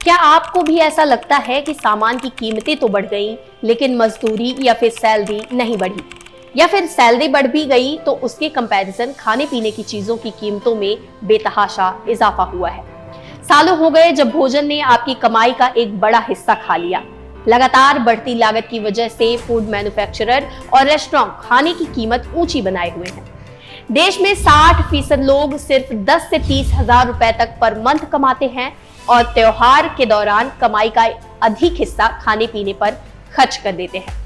क्या आपको भी ऐसा लगता है कि सामान की कीमतें तो बढ़ गई लेकिन मजदूरी या फिर सैलरी नहीं बढ़ी, या फिर सैलरी बढ़ भी गई तो उसके कंपैरिजन खाने पीने की चीजों की कीमतों में बेतहाशा इजाफा हुआ है। सालों हो गए जब भोजन ने आपकी कमाई का एक बड़ा हिस्सा खा लिया। लगातार बढ़ती लागत की वजह से फूड मैन्युफैक्चरर और रेस्टोरेंट खाने की कीमत ऊंची बनाए हुए हैं। देश में 60% लोग सिर्फ 10 से 30 हजार रुपए तक पर मंथ कमाते हैं और त्योहार के दौरान कमाई का अधिक हिस्सा खाने पीने पर खर्च कर देते हैं।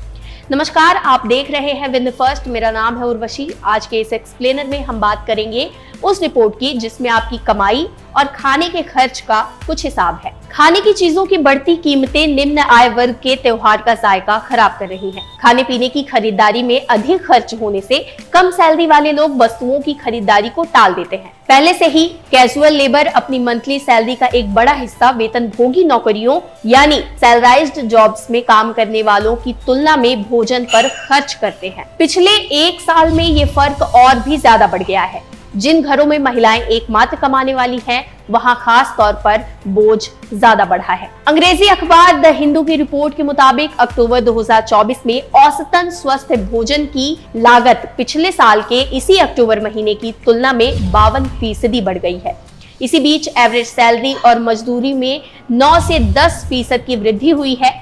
नमस्कार, आप देख रहे हैं विन द फर्स्ट। मेरा नाम है उर्वशी। आज के इस एक्सप्लेनर में हम बात करेंगे उस रिपोर्ट की जिसमें आपकी कमाई और खाने के खर्च का कुछ हिसाब है। खाने की चीजों की बढ़ती कीमतें निम्न आय वर्ग के त्योहार का जायका खराब कर रही हैं। खाने पीने की खरीदारी में अधिक खर्च होने से कम सैलरी वाले लोग वस्तुओं की खरीदारी को टाल देते हैं। पहले से ही कैजुअल लेबर अपनी मंथली सैलरी का एक बड़ा हिस्सा वेतनभोगी नौकरियों यानी सैलराइज्ड जॉब्स में काम करने वालों की तुलना में भोजन पर खर्च करते हैं। पिछले एक साल में ये फर्क और भी ज्यादा बढ़ गया है। जिन घरों में महिलाएं एकमात्र कमाने वाली हैं, वहां खास तौर पर बोझ ज्यादा बढ़ा है। अंग्रेजी अखबार द हिंदू की रिपोर्ट के मुताबिक अक्टूबर 2024 में औसतन स्वस्थ भोजन की लागत पिछले साल के इसी अक्टूबर महीने की तुलना में 52% बढ़ गई है। इसी बीच एवरेज सैलरी और मजदूरी में 9 से 10% की वृद्धि हुई है।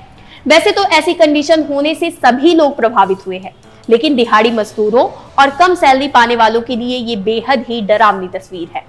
वैसे तो ऐसी कंडीशन होने से सभी लोग प्रभावित हुए हैं, लेकिन दिहाड़ी मजदूरों और कम सैलरी पाने वालों के लिए ये बेहद ही डरावनी तस्वीर है।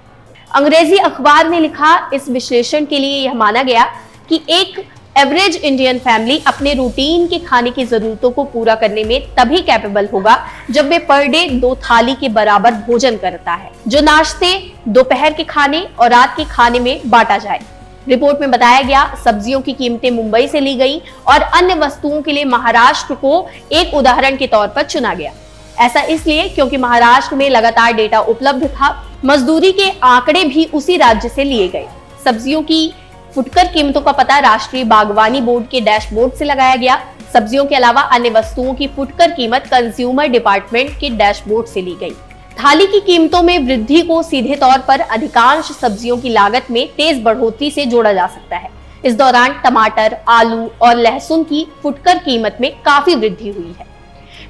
अंग्रेजी अखबार ने लिखा, इस विश्लेषण के लिए यह माना गया कि एक एवरेज इंडियन फैमिली अपने रूटीन के खाने की जरूरतों को पूरा करने में तभी कैपेबल होगा जब वे पर डे 2 थाली के बराबर भोजन करता है, जो नाश्ते, दोपहर के खाने और रात के खाने में बांटा जाए। रिपोर्ट में बताया गया, सब्जियों की कीमतें मुंबई से ली गई और अन्य वस्तुओं के लिए महाराष्ट्र को एक उदाहरण के तौर पर चुना गया। ऐसा इसलिए क्योंकि महाराष्ट्र में लगातार डेटा उपलब्ध था। मजदूरी के आंकड़े भी उसी राज्य से लिए गए। सब्जियों की फुटकर कीमतों का पता राष्ट्रीय बागवानी बोर्ड के डैशबोर्ड से लगाया गया। सब्जियों के अलावा अन्य वस्तुओं की फुटकर कीमत कंज्यूमर डिपार्टमेंट के डैशबोर्ड से ली गई। थाली की कीमतों में वृद्धि को सीधे तौर पर अधिकांश सब्जियों की लागत में तेज बढ़ोतरी से जोड़ा जा सकता है। इस दौरान टमाटर, आलू और लहसुन की फुटकर कीमत में काफी वृद्धि हुई है।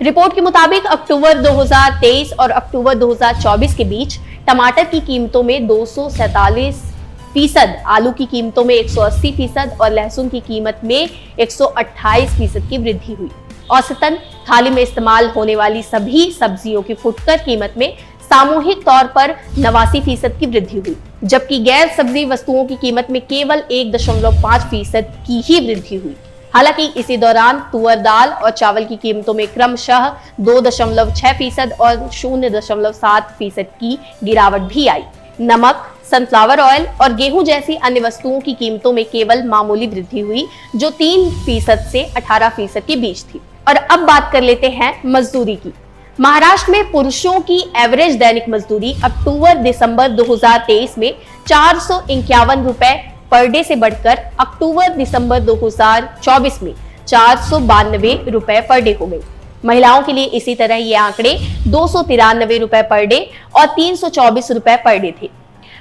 रिपोर्ट के मुताबिक अक्टूबर 2023 और अक्टूबर 2024 के बीच टमाटर की कीमतों में 247%, आलू की कीमतों में 180% और लहसुन की कीमत में 128% की वृद्धि हुई। औसतन थाली में इस्तेमाल होने वाली सभी सब्जियों की फुटकर कीमत में सामूहिक तौर पर 89% की वृद्धि हुई, जबकि गैर सब्जी वस्तुओं की कीमत में केवल 1.5% की ही वृद्धि हुई। हालांकि इसी दौरान तुअर दाल और चावल की कीमतों में क्रमशः 2.6% और 0.7% की गिरावट भी आई। नमक, सनफ्लावर ऑयल और गेहूं जैसी अन्य वस्तुओं की कीमतों में केवल मामूली वृद्धि हुई, जो 3% से 18% के बीच थी। और अब बात कर लेते हैं मजदूरी की। महाराष्ट्र में पुरुषों की एवरेज दैनिक मजदूरी अक्टूबर-दिसंबर 2023 में 451 रुपए पर डे से बढ़कर अक्टूबर-दिसंबर 2024 में 492 रुपए पर डे हो गई। महिलाओं के लिए इसी तरह ये आंकड़े 293 रुपए पर डे और 324 रुपए पर डे थे।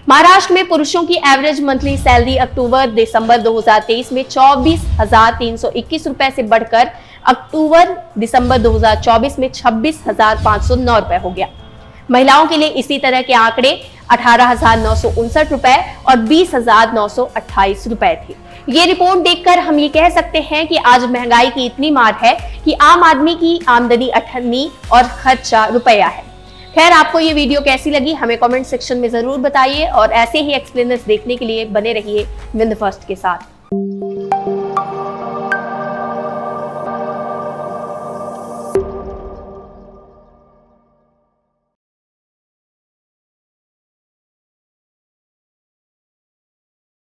महाराष्ट्र में पुरुषों की एवरेज मंथली सैलरी अक्टूबर-दिसंबर 2023 में 24,321 रुपए से बढ़कर अक्टूबर-दिसंबर 2024 में 26,509 रुपए हो गया। महिलाओं के लिए इसी तरह के आंकड़े 18,959 रुपए और 20,928 रुपए थे। ये रिपोर्ट देखकर हम ये कह सकते हैं कि आज महंगाई की इतनी मार है कि आम आदमी की आमदनी 98 और खर्चा रुपया है। खैर, आपको ये वीडियो कैसी लगी हमें कमेंट सेक्शन में जरूर बताइए और ऐसे ही एक्सप्लेनर्स देखने के लिए बने रहिए विन द फर्स्ट के साथ।